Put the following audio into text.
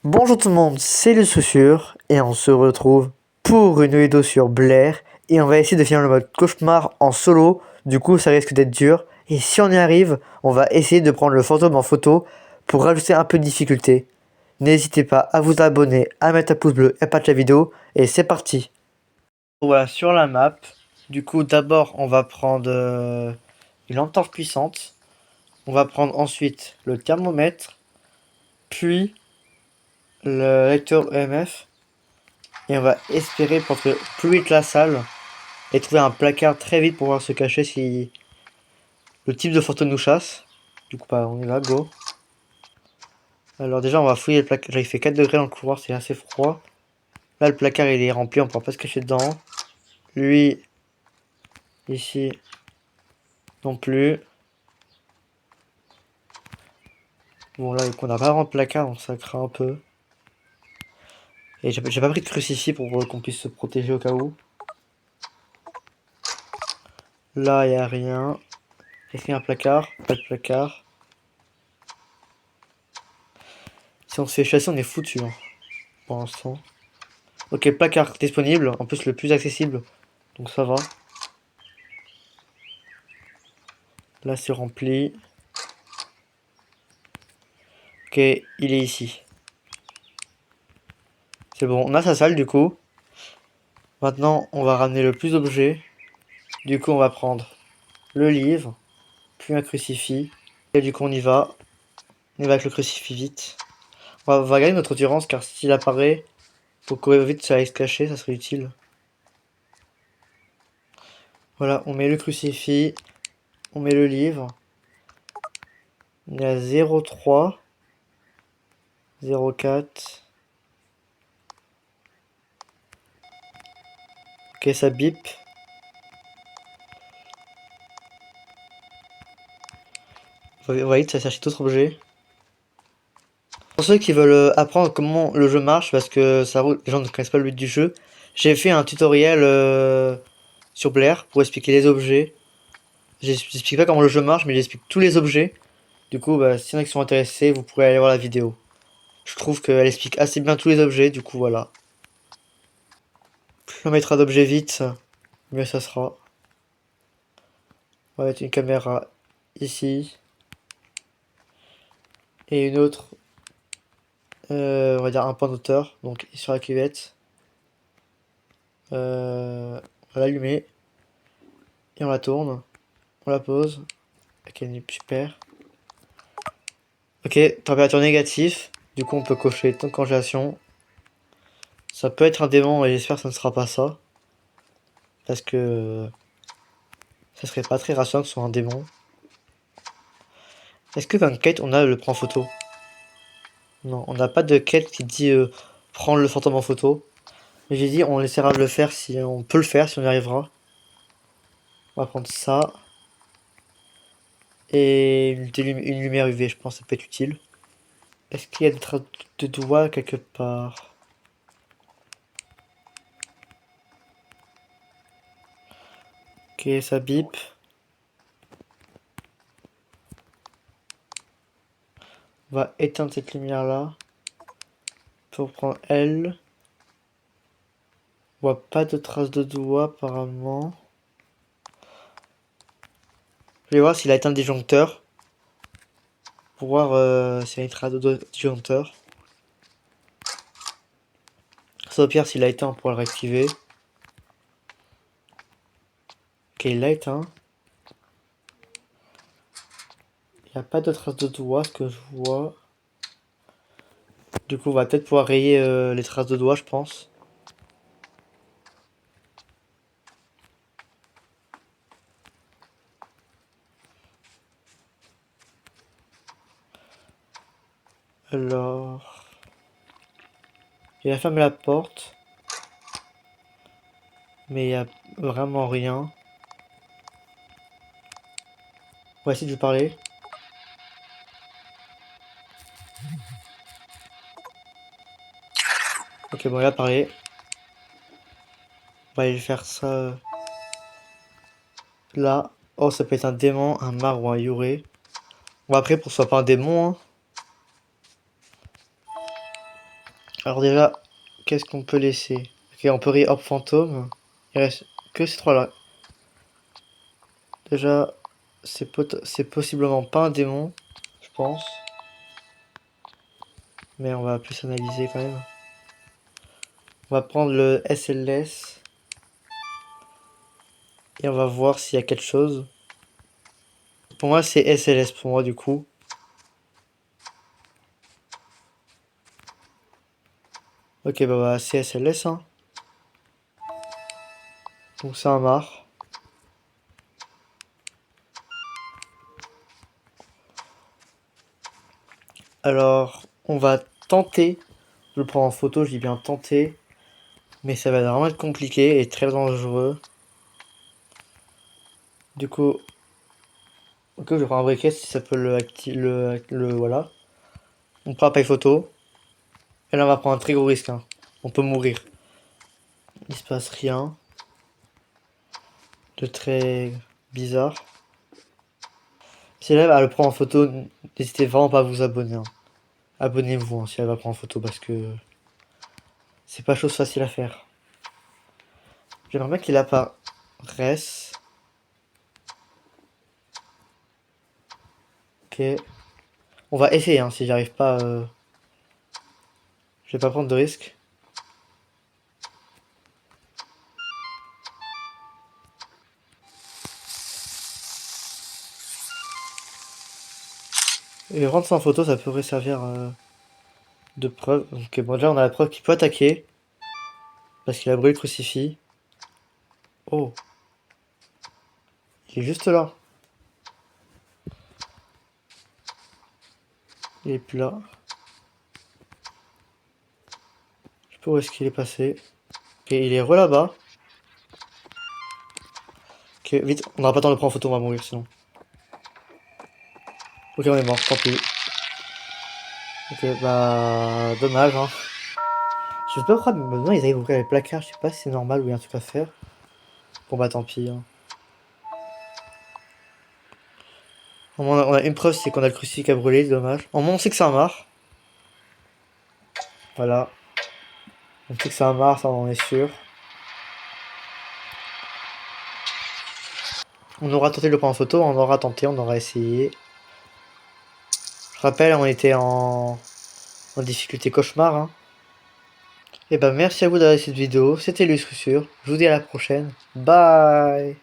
Bonjour tout le monde, c'est le Soussure et on se retrouve pour une vidéo sur Blair et on va essayer de finir le mode cauchemar en solo, du coup ça risque d'être dur et si on y arrive, on va essayer de prendre le fantôme en photo pour rajouter un peu de difficulté. N'hésitez pas à vous abonner, à mettre un pouce bleu et à partager la vidéo et c'est parti. Voilà sur la map, du coup d'abord on va prendre une lampe puissante, on va prendre ensuite le thermomètre, puis le lecteur EMF. Et on va espérer pour trouver plus vite la salle et trouver un placard très vite pour pouvoir se cacher si le type de photo nous chasse. Du coup, bah, on y va, go. Alors déjà, on va fouiller le placard. Il fait 4 degrés dans le couloir, c'est assez froid. Là, le placard, il est rempli, on pourra pas se cacher dedans. Lui, ici, non plus. Bon, là, on n'a pas vraiment de placard, donc ça craint un peu. Et j'ai pas pris de crucifix pour qu'on puisse se protéger au cas où. Là, il n'y a rien. Est-ce qu'il y a un placard? Pas de placard. Si on se fait chasser, on est foutu, hein, pour l'instant. Ok, placard disponible, en plus le plus accessible, donc ça va. Là c'est rempli. Ok, il est ici. C'est bon, on a sa salle du coup. Maintenant on va ramener le plus d'objets. Du coup on va prendre le livre, puis un crucifix. Et du coup on y va. On y va avec le crucifix vite. On va garder notre endurance car s'il apparaît, faut courir vite, ça aille se cacher, ça serait utile. Voilà, on met le crucifix, on met le livre. On est à 0,3, 0,4. Ok, ça bip. On va vite chercher d'autres objets. Pour ceux qui veulent apprendre comment le jeu marche, parce que les gens ne connaissent pas le but du jeu, j'ai fait un tutoriel sur Blair pour expliquer les objets. J'explique pas comment le jeu marche, mais j'explique tous les objets. Du coup, bah, s'il y en a qui sont intéressés, vous pourrez aller voir la vidéo. Je trouve qu'elle explique assez bien tous les objets, du coup voilà. Plus on mettra d'objets vite, mieux ça sera. On va mettre une caméra ici. Et une autre, on va dire un point d'auteur, donc sur la cuvette. On va l'allumer. Et on la tourne. On la pose. Ok, super. Ok, température négative. Du coup, on peut cocher temps de congélation. Ça peut être un démon et j'espère que ça ne sera pas ça. Parce que ça serait pas très rassurant que ce soit un démon. Est-ce que dans une quête, on a le prend photo? Non, on n'a pas de quête qui dit prendre le fantôme en photo. Mais j'ai dit on essaiera de le faire si on peut le faire, si on y arrivera. On va prendre ça. Et une lumière UV, je pense que ça peut être utile. Est-ce qu'il y a des traces de doigts quelque part? Ok, ça bip. On va éteindre cette lumière là. Pour prendre L. On voit pas de traces de doigts apparemment. Je vais voir s'il a éteint le disjoncteur. Pour voir s'il y a une trace de doigts du disjoncteur. Ça au pire s'il a éteint on pourra le réactiver. Ok, il l'a éteint. Il n'y a pas de traces de doigts, ce que je vois. Du coup, on va peut-être pouvoir rayer les traces de doigts, je pense. Alors... Il a fermé la porte. Mais il n'y a vraiment rien. On va essayer de lui parler. Ok, bon, il a parlé. On va aller faire ça là. Oh, ça peut être un démon, un mar ou un yuré. Bon, après, pour que ce soit pas un démon, hein. Alors déjà, qu'est-ce qu'on peut laisser? Ok, on peut hop fantôme. Il reste que ces trois-là. Déjà, c'est possiblement pas un démon, je pense. Mais on va plus analyser quand même. On va prendre le SLS. Et on va voir s'il y a quelque chose. Pour moi, c'est SLS pour moi du coup. Ok, bah c'est SLS, hein. Donc c'est un marre. Alors, on va tenter de le prendre en photo, je dis bien tenter. Mais ça va vraiment être compliqué et très dangereux. Du coup, ok, je prends un briquet si ça peut voilà. On prend appareil photo. Et là, on va prendre un très gros risque, hein. On peut mourir. Il se passe rien de très bizarre. Si elle va le prendre en photo, n'hésitez vraiment pas à vous abonner, hein. Abonnez-vous, hein, si elle va prendre en photo parce que c'est pas chose facile à faire. J'aimerais bien qu'il apparaisse. Ok. On va essayer, hein, si j'arrive pas. Je vais pas prendre de risque. Et rendre ça en photo, ça pourrait servir de preuve. Ok, bon, déjà on a la preuve qu'il peut attaquer. Parce qu'il a brûlé le crucifix. Oh. Il est juste là. Il est plus là. Je sais pas où est-ce qu'il est passé. Ok, il est re là-bas. Ok, vite, on n'aura pas le temps de le prendre en photo, on va mourir sinon. Ok, on est mort, tant pis. Ok, bah. Dommage, hein. Je sais pas pourquoi maintenant ils arrivent à ouvrir les placards, je sais pas si c'est normal ou il y a un truc à faire. Bon bah tant pis, hein. Au moins, on a une preuve, c'est qu'on a le crucifix qui a brûlé, dommage. Au moins on sait que c'est un mare. Voilà. On sait que c'est un mare, ça on en est sûr. On aura tenté de le prendre en photo, on aura tenté, on aura essayé. Je rappelle, on était en difficulté cauchemar, hein. Et bah merci à vous d'avoir regardé cette vidéo, c'était Lustrusure. Je vous dis à la prochaine. Bye.